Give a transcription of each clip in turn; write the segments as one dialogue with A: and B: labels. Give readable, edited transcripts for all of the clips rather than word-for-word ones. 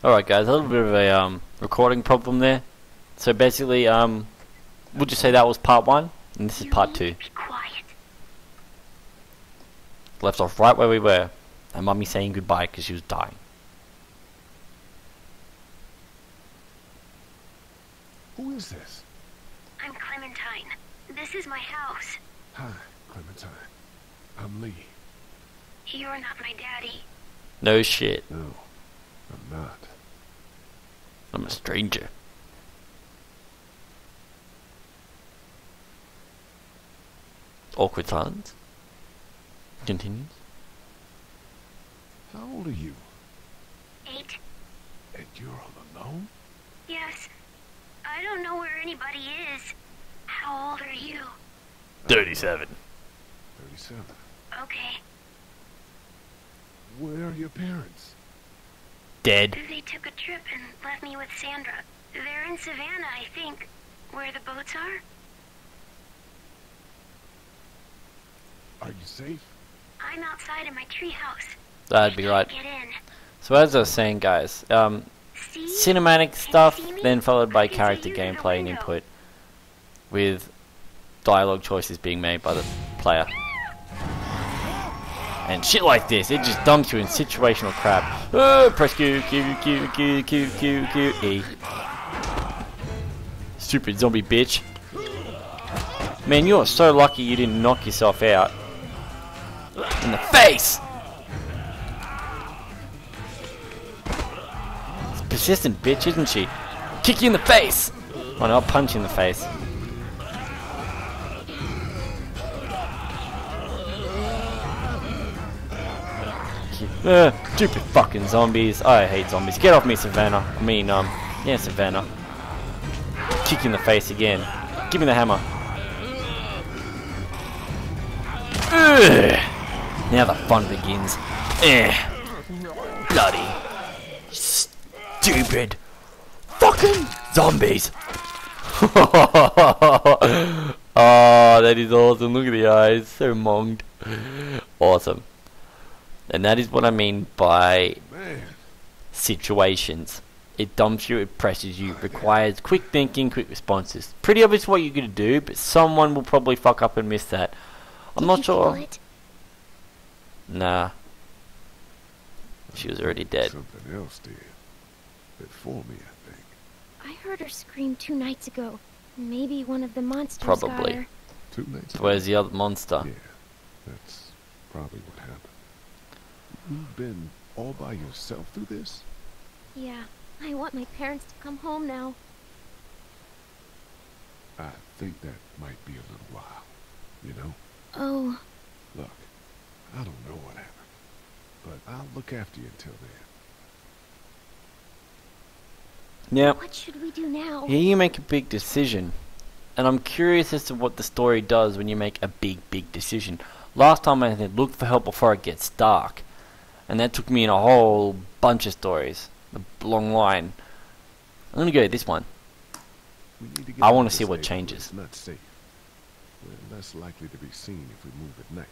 A: Alright guys, a little bit of a recording problem there. So basically, we'll just say that was part 1, and this is part 2.
B: Be quiet.
A: Left off right where we were, and Mummy saying goodbye because she was dying.
C: Who is this?
B: I'm Clementine. This is my house.
C: Hi, Clementine. I'm Lee.
B: You're not my daddy.
A: No shit.
C: No, I'm not.
A: I'm a stranger. Awkward silence. Continues.
C: How old are you?
B: 8.
C: And you're all alone?
B: Yes. I don't know where anybody is. How old are you?
A: 37.
C: 37.
B: Okay.
C: Where are your parents?
A: Dead.
B: They took a trip and left me with Sandra. They're in Savannah, I think. Where the boats are?
C: Are you safe?
B: I'm outside in my treehouse.
A: That'd be right.
B: Get in.
A: So as I was saying guys,
B: See?
A: cinematic stuff,
B: see me?
A: then followed by
B: I can see
A: character
B: you in the
A: gameplay and
B: window.
A: input, with dialogue choices being made by the player. And shit like this, it just dumps you in situational crap. Press Q, E. Stupid zombie bitch. Man, you are so lucky you didn't knock yourself out. In the face! It's a persistent bitch, isn't she? Kick you in the face! Oh no, I'll punch you in the face. Stupid fucking zombies. I hate zombies. Get off me, Savannah. Yeah, Savannah. Kick you in the face again. Give me the hammer. Ugh. Now the fun begins. Bloody stupid fucking zombies. Oh, that is awesome. Look at the eyes. So monged. Awesome. And that is what I mean by
C: Man,
A: situations. It dumps you, it pressures you, requires quick thinking, quick responses. Pretty obvious what you're going to do, but someone will probably fuck up and miss that. I'm not sure.
B: Feel it?
A: Nah. She was already dead.
C: something else did. Before me, I think.
D: I heard her scream 2 nights ago. Maybe one of the monsters
A: Probably.
D: got her.
C: 2 nights ago?
A: Where's the other monster?
C: Yeah, that's probably what happened. You've been all by yourself through this?
D: Yeah, I want my parents to come home now.
C: I think that might be a little while, you know?
D: Oh,
C: Look, I don't know what happened, but I'll look after you until then.
A: Yep.
D: what should we do now?
A: Here you make a big decision. And I'm curious as to what the story does when you make a big decision. Last time I said look for help before it gets dark. And that took me in a whole bunch of stories. A long line. I'm gonna go with this one.
C: We need to get
A: I
C: out
A: wanna
C: of
A: see
C: this
A: what
C: neighborhood.
A: changes.
C: It's not safe. We're less likely to be seen if we move at night.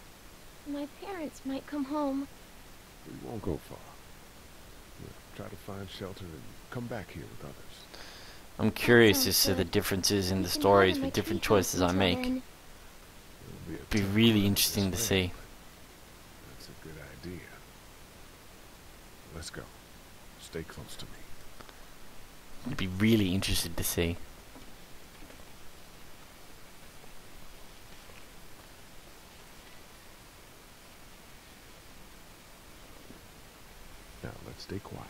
D: My parents might come home.
C: We won't go far. We'll try to find shelter and come back here with others.
A: I'm curious
D: sounds
A: as to the
D: good.
A: differences in
D: We
A: the
D: can
A: stories
D: hide in
A: with
D: my
A: different
D: treehouse
A: choices I
D: until
A: make.
D: then.
C: It'll
A: Be
C: a tough
A: really
C: ride
A: interesting to
C: this way.
A: see.
C: That's a good idea. Let's go. Stay close to me.
A: I'd be really interested to see.
C: Now let's stay quiet.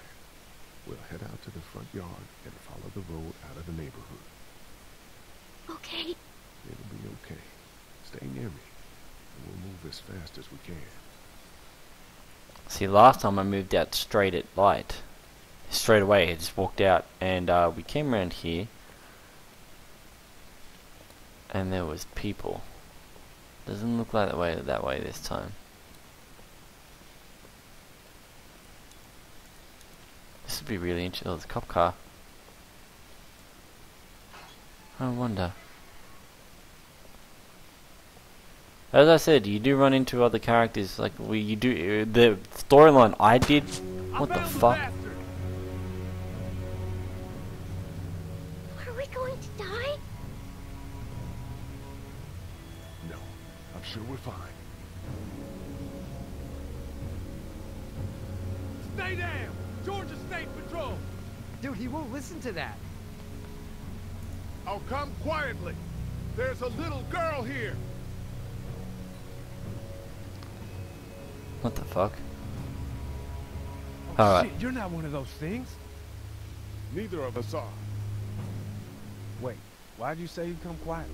C: We'll head out to the front yard and follow the road out of the neighborhood.
D: Okay.
C: It'll be okay. Stay near me, and we'll move as fast as we can.
A: See, last time I moved out straight at light. Straight away, I just walked out, and we came around here, and there was people. Doesn't look like that way this time. This would be really interesting. Oh, there's a cop car. I wonder. As I said, you do run into other characters, like the storyline I did. What the fuck?
C: sure we're fine.
E: Stay down! Georgia State Patrol!
F: Dude, he won't listen to that.
C: Oh, come quietly. There's a little girl here.
A: What the fuck?
E: Oh,
A: Alright.
E: shit, you're not one of those things.
C: Neither of us are.
E: Wait, why'd you say you come quietly?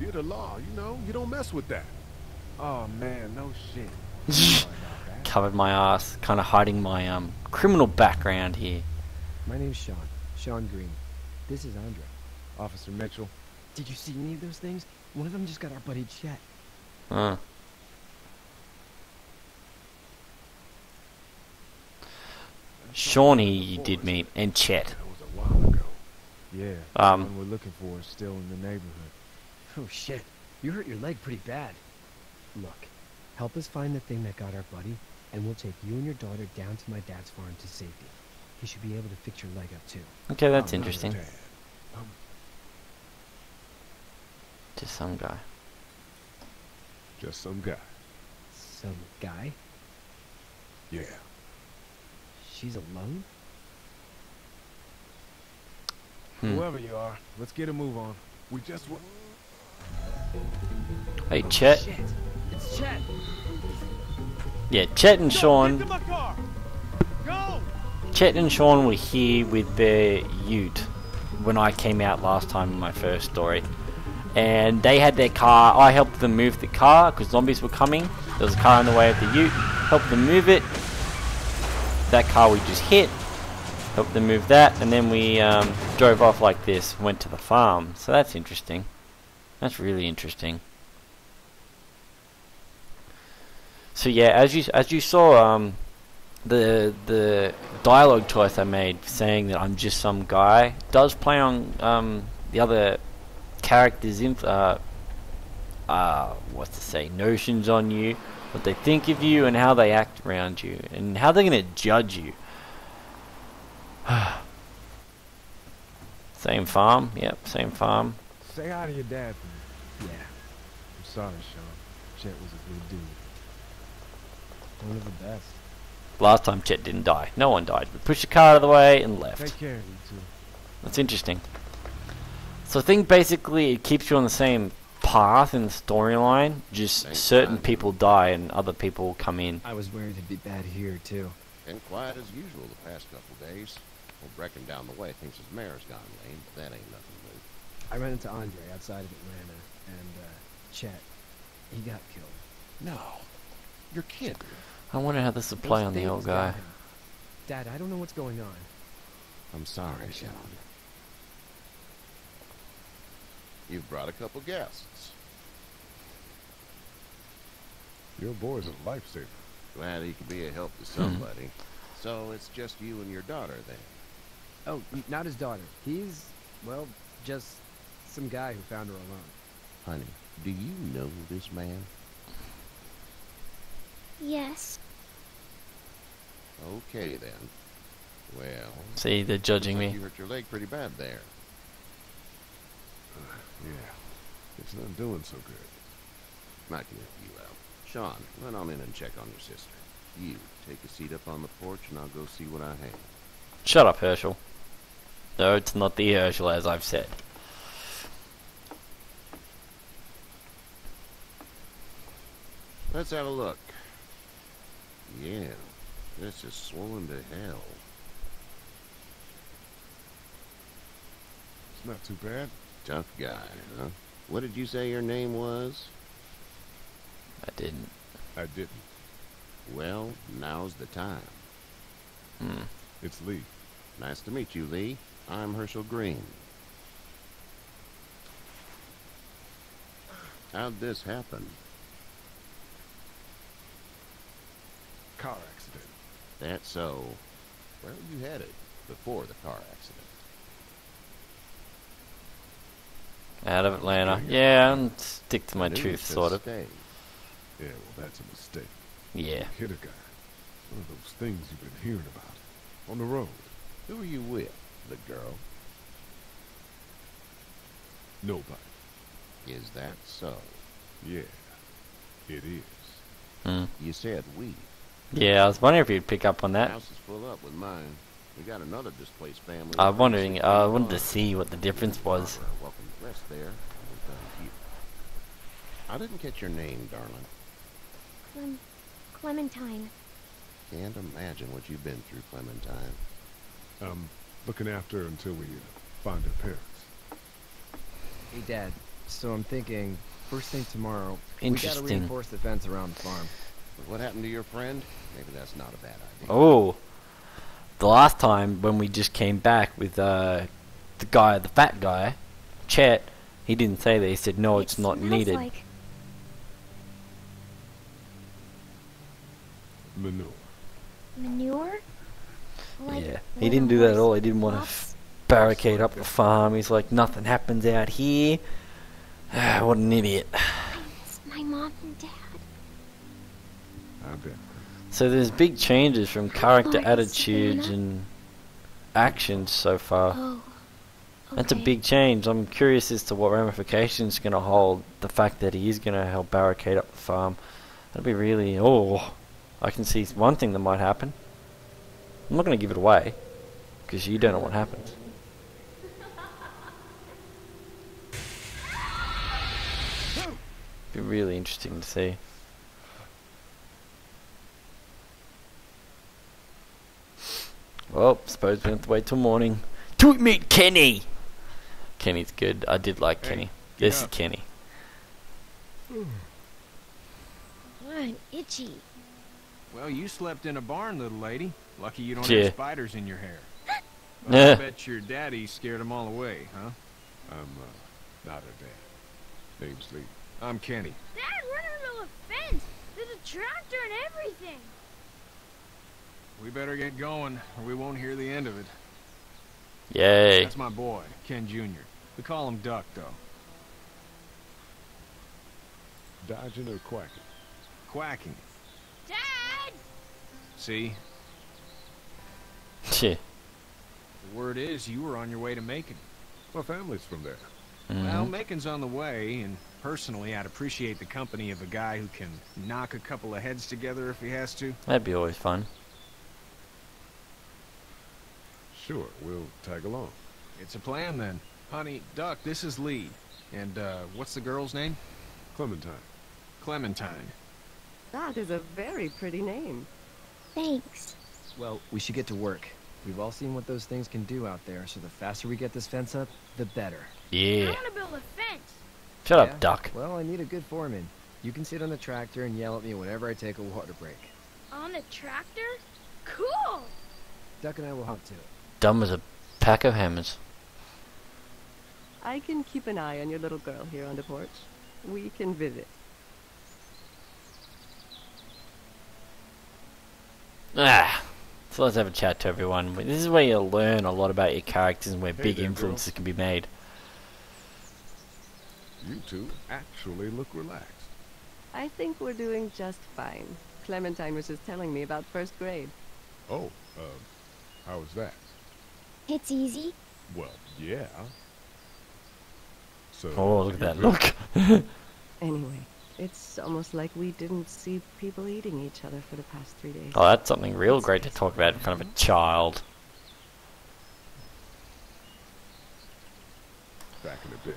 C: You're the law, you know. You don't mess with that.
E: Oh, man, no shit. Sorry about that.
A: Covered my ass, kind of hiding my criminal background here.
F: My name's Sean. Sean Green. This is Andre.
E: Officer Mitchell.
F: Did you see any of those things? One of them just got our buddy Chet.
A: Shawnee you did meet, and Chet.
C: That was a while ago.
E: Yeah,
A: Um,
E: the one we're looking for is still in the neighborhood.
F: Oh shit, you hurt your leg pretty bad. Look, help us find the thing that got our buddy, and we'll take you and your daughter down to my dad's farm to safety. He should be able to fix your leg up too.
A: Okay, that's
C: Oh,
A: interesting.
C: Dad.
A: Just some guy.
C: Just some guy.
F: Some guy?
C: Yeah.
F: She's alone?
E: Whoever you are, let's get a move on.
C: We just wa-
A: Hey, Chet.
F: Shit, it's Chet.
A: Yeah, Chet and
E: Get
A: Sean.
E: to my car! Go!
A: Chet and Sean were here with their ute when I came out last time in my first story. And they had their car. I helped them move the car because zombies were coming. There was a car in the way of the ute. Helped them move it. That car we just hit. Helped them move that. And then we drove off like this. Went to the farm. So that's interesting. That's really interesting. So yeah, as you saw, the dialogue choice I made saying that I'm just some guy does play on the other characters' notions on you, what they think of you, and how they act around you, and how they're gonna judge you. Same farm, yep, same farm.
E: Say hi to your dad for me.
F: Yeah,
E: I'm sorry, Sean. Chet was a good dude. One of the best.
A: Last time Chet didn't die. No one died. We pushed the car out of the way and left.
E: Take care of you, too.
A: That's interesting. So I think basically it keeps you on the same path in the storyline. Just
G: Thanks,
A: certain
G: man.
A: people die and other people come in.
F: I was worried it'd be bad here too.
G: Been quiet as usual the past couple days. Well, Brecken down the way thinks his mare's gone lame, but that ain't nothing new.
F: I ran into Andre outside of Atlanta, and Chet, he got killed.
G: No. You're kidding.
A: I wonder how this will play
F: Those
A: on the
F: things
A: old
F: got
A: guy.
F: him. Dad, I don't know what's going on.
G: I'm sorry, Sean. You've brought a couple guests.
C: Your boy's a lifesaver.
G: Glad he could be a help to somebody. So it's just you and your daughter then?
F: Oh, not his daughter. He's, well, just some guy who found her alone.
G: Honey, do you know this man?
D: Yes.
G: Okay then. Well,
A: See, they're judging
G: looks like
A: me.
G: you hurt your leg pretty bad there.
C: Yeah. It's not doing so good.
G: I can help you out. Sean, run on in and check on your sister. You, take a seat up on the porch and I'll go see what I have.
A: Shut up, Herschel. No, it's not the Herschel, as I've said.
G: Let's have a look. Yeah, this is swollen to hell.
C: It's not too bad.
G: Tough guy, huh? What did you say your name was?
A: I didn't.
C: I didn't.
G: Well, now's the time.
C: It's Lee.
G: Nice to meet you, Lee. I'm Herschel Green. How'd this happen?
C: Car accident.
G: That's so. Where were you headed before the car accident?
A: Out of Atlanta. Yeah, I'll stick to my
G: I knew
A: truth,
G: to
A: sort of.
G: stay.
C: Yeah, well, that's a mistake.
A: Yeah.
C: Hit a guy. One of those things you've been hearing about. On the road.
G: Who are you with? The girl?
C: Nobody.
G: Is that so?
C: Yeah, it is.
A: Hmm.
G: You said we.
A: Yeah, I was wondering if you'd pick up on
G: The
A: that.
G: house is full up with mine. We got another displaced family.
A: I was
G: over
A: wondering,
G: 16
A: I wanted to
G: blocks.
A: see what the difference was.
G: Barbara, welcome to rest there. We're done here. I didn't catch your name, darling.
D: Clementine.
G: Can't imagine what you've been through, Clementine.
C: Looking after her until we find her parents.
F: Hey, Dad. So I'm thinking, first thing tomorrow, we gotta
A: Interesting.
F: reinforce the fence around the farm.
G: But what happened to your friend? Maybe that's not a bad idea.
A: Oh, the last time when we just came back with the fat guy, Chet, he didn't say that. He said no, it's not
D: smells
A: needed.
D: Like
C: Manure.
D: manure? Like
A: Yeah,
D: where
A: he
D: the
A: didn't do that at
D: horse
A: all. He didn't want to
D: flops?
A: barricade up the farm. He's like, nothing happens out here. What an idiot.
D: I miss my mom and dad.
C: I bet.
A: So there's big changes from character
D: Lord,
A: attitudes
D: Savannah.
A: and actions so far.
D: Oh.
A: That's a
D: okay.
A: big change. I'm curious as to what ramifications it's going to hold. The fact that he is going to help barricade up the farm. That'll be really... Oh, I can see one thing that might happen. I'm not going to give it away, because you don't know what happens. Be really interesting to see. Well, suppose we have to wait till morning to meet Kenny. Kenny's good. I did like
E: Hey,
A: Kenny.
E: get
A: This is
E: up.
A: Kenny.
D: I'm itchy.
E: Well, you slept in a barn, little lady. Lucky you don't
A: Yeah.
E: have spiders in your hair.
A: Yeah.
E: Well, I bet your daddy scared them all away, huh?
C: I'm, not her dad. Name's Lee.
E: I'm Kenny.
H: Dad, we're in the middle of a fence. There's a tractor and everything.
E: We better get going, or we won't hear the end of it.
A: Yay.
E: That's my boy, Ken Jr. We call him Duck, though.
C: Dodging or quacking?
E: Quacking.
H: Dad!
E: See?
A: Yeah.
E: The word is you were on your way to Macon.
C: My family's from there.
E: Well,
A: Mhm.
E: Macon's on the way, and personally, I'd appreciate the company of a guy who can knock a couple of heads together if he has to.
A: That'd be always fun.
C: Sure, we'll tag along.
E: It's a plan, then. Honey, Duck, this is Lee. And, what's the girl's name?
C: Clementine.
E: Clementine.
I: That is a very pretty name.
D: Thanks.
F: Well, we should get to work. We've all seen what those things can do out there, so the faster we get this fence up, the better.
H: I
A: Yeah.
H: want to build a fence.
A: Shut
F: Yeah?
A: up, Duck.
F: Well, I need a good foreman. You can sit on the tractor and yell at me whenever I take a water break.
H: On the tractor? Cool!
F: Duck and I will help to it.
A: Dumb as a pack of hammers.
I: I can keep an eye on your little girl here on the porch. We can visit.
A: Ah. So let's have a chat to everyone. This is where you learn a lot about your characters and where
C: Hey
A: big
C: there,
A: influences can be made.
C: You two actually look relaxed.
I: I think we're doing just fine. Clementine was just telling me about first grade.
C: Oh, how was that?
D: It's easy.
C: Well, yeah. So,
A: Oh, look at that
C: you're
A: look.
I: Anyway, it's almost like we didn't see people eating each other for the past 3 days.
A: Oh, that's something real great to talk about in front of a child.
C: back in a bit.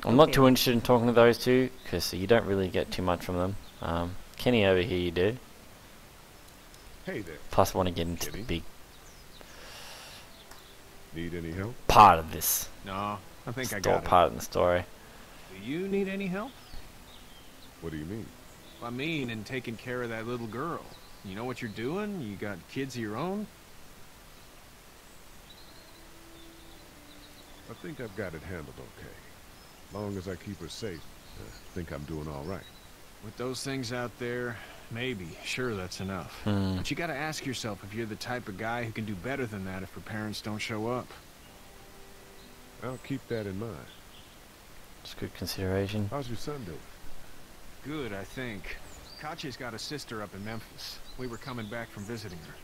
A: I'm not
I: Okay.
A: too interested in talking to those two, because you don't really get too much from them. Kenny over here you do.
C: Hey there.
A: Plus I want to get into the
C: Kenny?
A: big
C: Need any help?
E: part of this. No, I think I got it.
A: part in the story.
E: Do you need any help?
C: What do you mean?
E: I mean, in taking care of that little girl. You know what you're doing? You got kids of your own?
C: I think I've got it handled okay. Long as I keep her safe, I think I'm doing all right.
E: With those things out there, maybe. Sure, that's enough.
A: Hmm.
E: But you gotta ask yourself if you're the type of guy who can do better than that if her parents don't show up.
C: I'll keep that in mind.
A: It's good consideration.
C: How's your son doing?
E: Good, I think. Katya's got a sister up in Memphis. We were coming back from visiting her.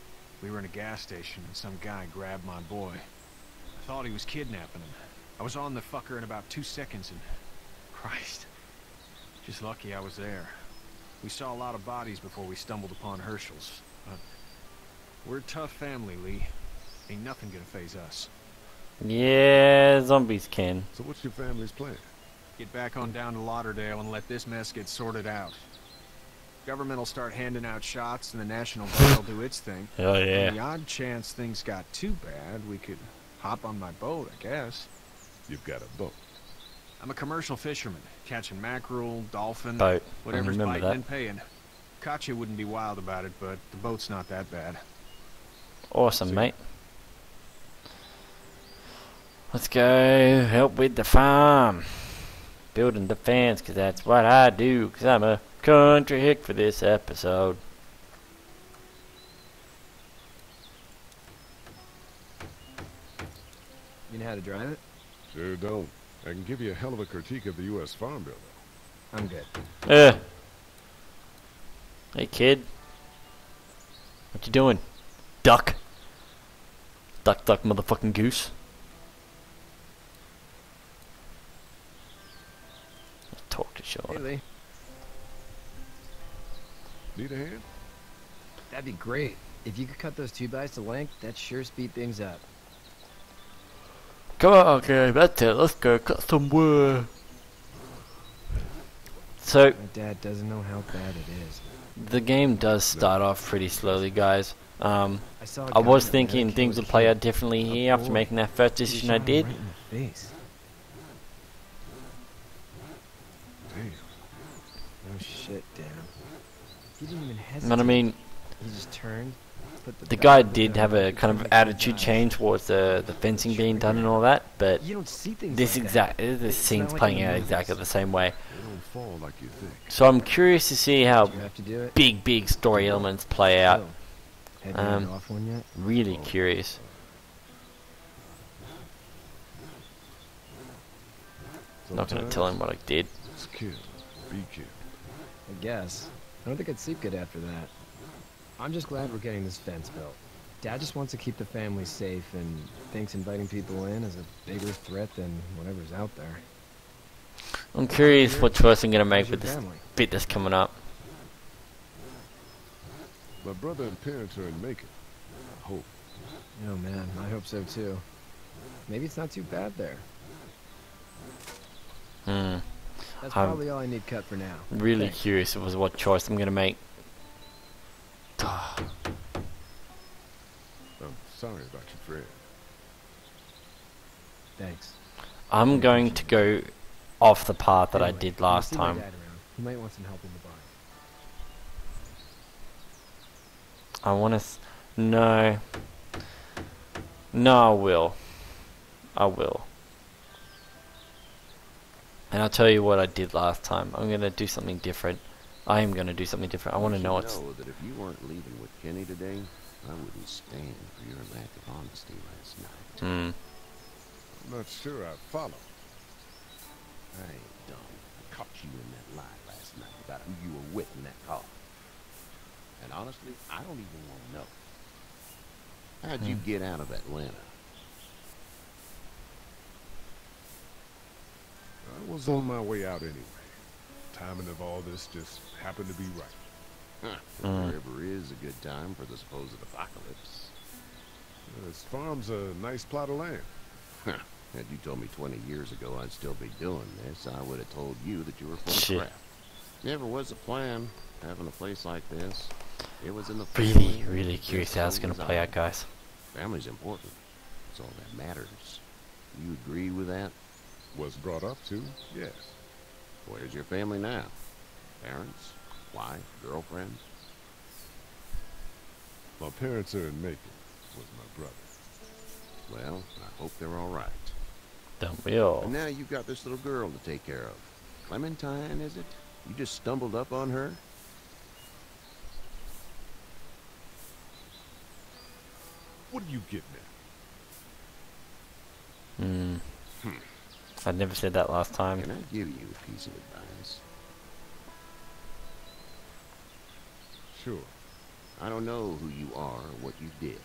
E: We were in a gas station and some guy grabbed my boy. I thought he was kidnapping him. I was on the fucker in about 2 seconds and Christ. Just lucky I was there. We saw a lot of bodies before we stumbled upon Herschel's. But we're a tough family, Lee. Ain't nothing gonna phase us.
A: Yeah, zombies can.
C: So what's your family's plan?
E: Get back on down to Lauderdale and let this mess get sorted out. Government will start handing out shots and the National Guard will do its thing.
A: Oh
E: On
A: yeah.
E: the odd chance things got too bad, we could hop on my boat, I guess.
C: You've got a boat.
E: I'm a commercial fisherman, catching mackerel, dolphin,
A: Boat. I
E: whatever's
A: remember
E: biting
A: that.
E: and paying. Katya wouldn't be wild about it, but the boat's not that bad.
A: Awesome, mate. Let's go help with the farm. Building defense, because that's what I do, because I'm a country hick for this episode.
F: You know how to drive it?
C: Sure don't. I can give you a hell of a critique of the U.S. Farm Bill, though.
F: I'm good.
A: Hey, kid. What you doing? Duck. Duck, duck, motherfucking goose. Let's talk to Sean.
F: Hey, Lee.
C: Need a hand?
F: That'd be great. If you could cut those 2x to length, that'd sure speed things up.
A: Come on, okay, that's it. Let's go cut some wood. So,
F: My dad doesn't know how bad it is.
A: the game does start off pretty slowly, guys.
F: I saw a
A: I
F: guy
A: was
F: that
A: thinking
F: killed
A: things
F: a
A: would play
F: kid.
A: out differently
F: A
A: here after
F: boy.
A: making that first
F: He
A: decision I
F: shot him
A: did.
F: right in the face.
C: Damn.
F: Oh shit, Dan. He didn't even hesitate.
A: And I mean,
F: He just turned. Put
A: the
F: back
A: guy
F: of the
A: did
F: gun
A: have a
F: up
A: kind of
F: between his
A: attitude
F: eyes.
A: change towards the fencing being done and all that, but
F: You don't see things
A: this
F: like that.
A: this
F: It's
A: scene's
F: not like
A: playing
F: in the
A: out exactly
F: movies.
A: the same way.
C: They don't fall like you think.
A: So I'm curious to see how
F: Did you have to do it?
A: big story elements play out.
F: Oh. Have you turned
A: Um,
F: off one yet?
A: Really curious. Not gonna tell him what I did.
C: It's kill. Be killed.
F: I guess. I don't think I'd sleep good after that. I'm just glad we're getting this fence built. Dad just wants to keep the family safe and thinks inviting people in is a bigger threat than whatever's out there.
A: I'm curious what choice I'm gonna make
F: How's
A: with
F: your
A: this
F: family?
A: bit that's coming up.
C: My brother and parents are in Macon. I hope.
F: Oh man, I hope so too. Maybe it's not too bad there. That's
A: I'm
F: probably all I need cut for now.
A: really
F: Thanks.
A: curious as to what choice I'm gonna make.
C: I'm sorry about your friend.
F: Thanks.
A: I'm going to go off the path that I
F: Anyway,
A: did
F: when you
A: last
F: see my
A: time.
F: dad around, he might want some help in the barn.
A: I want to. No. No, I will. I will. And I'll tell you what I did last time. I'm going to do something different. I am going to do something different. I want to know what's.
G: know that if you weren't leaving with Kenny today, I wouldn't stand for your lack of honesty last night.
A: Hmm.
C: I'm not sure I follow.
G: I ain't dumb. I caught you in that lie last night about who you were with in that car. And honestly, I don't even want to know. How'd you get out of Atlanta?
C: I was on my way out anyway. Timing of all this just happened to be right.
G: Huh, if there ever is a good time for the supposed apocalypse.
C: This farm's a nice plot of land.
G: Huh. Had you told me 20 years ago I'd still be doing this, I would have told you that you were full
A: Shit.
G: of crap. Never was a plan, having a place like this. It was in the
A: Really,
G: family,
A: really
G: just
A: curious how it's
G: so
A: going
G: was
A: to play
G: I.
A: out, guys.
G: Family's important. That's all that matters. You agree with that?
C: Was brought up to, yes.
G: Where's your family now? Parents? Wife? Girlfriends?
C: My parents are in Macon with my brother.
G: Well, I hope they're all right.
A: Don't we all?
G: And now you've got this little girl to take care of. Clementine, is it? You just stumbled up on her?
C: What are you getting at?
A: Hmm. I never said that last time.
G: Can I give you a piece of advice?
C: Sure.
G: I don't know who you are or what you did,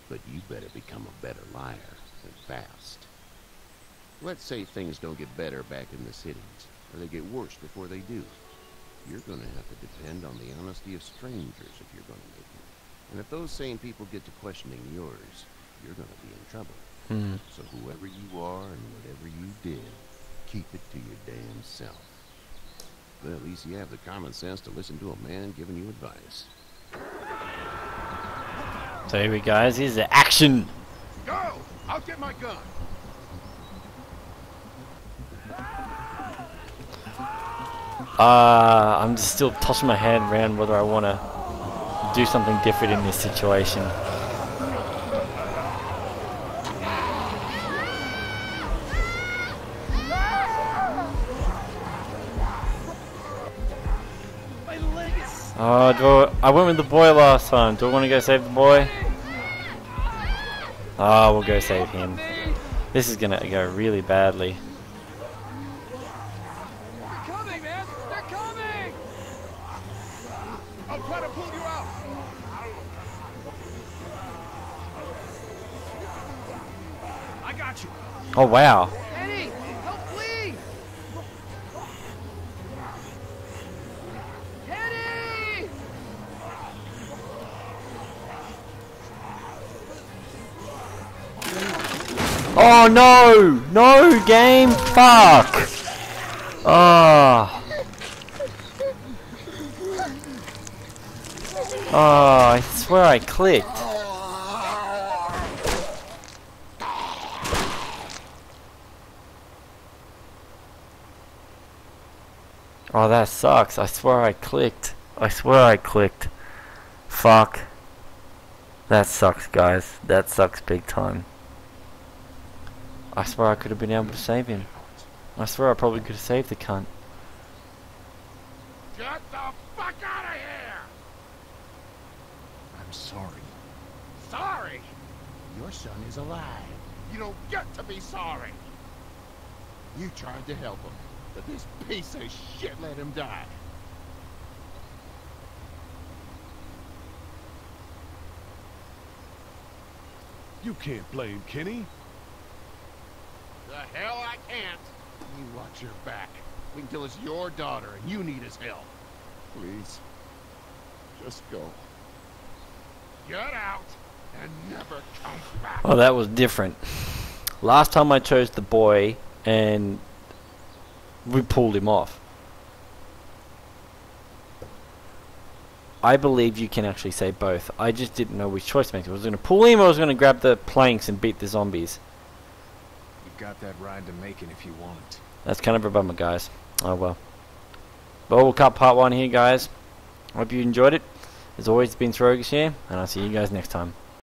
G: but you better become a better liar and fast. Let's say things don't get better back in the cities. or they get worse before they do. You're gonna have to depend on the honesty of strangers if you're gonna make it. And if those same people get to questioning yours, you're gonna be in trouble. So whoever you are and whatever you did, keep it to your damn self. But at least you have the common sense to listen to a man giving you advice.
A: So here we go, guys. Here's the action.
C: Go! I'll get my gun.
A: I'm just still tossing my head around whether I want to do something different in this situation. Oh, I went with the boy last time. Do I want to go save the boy? Oh, we'll go save him. This is gonna go really badly.
E: They're coming, man! They're coming!
C: I'll try to pull you out.
E: I got you.
A: Oh, wow.
E: Eddie, help Lee! Eddie!
A: Oh, no! No, game! Fuck! Oh. Oh, I swear I clicked. Oh, that sucks. I swear I clicked. I swear I clicked. Fuck. That sucks, guys. That sucks big time. I swear I could have been able to save him. I swear I probably could have saved the cunt.
C: Get the fuck out of here!
E: I'm sorry.
C: Sorry? Your son is alive. You don't get to be sorry. You tried to help him, but this piece of shit let him die.
J: You can't blame Kenny.
C: The hell I can't. You watch your back. Wait until it's your daughter and you need his help. Please. Just go. Get out and never come back.
A: Oh, that was different. Last time I chose the boy and we pulled him off. I believe you can actually say both. I just didn't know which choice to make. I was going to pull him or I was going to grab the planks and beat the zombies.
E: You've got that ride to Macon if you want it.
A: That's kind of a bummer, guys. Oh well. But we'll cut part 1 here, guys. Hope you enjoyed it. As always, it's been Sarogus here, and I'll see you guys next time.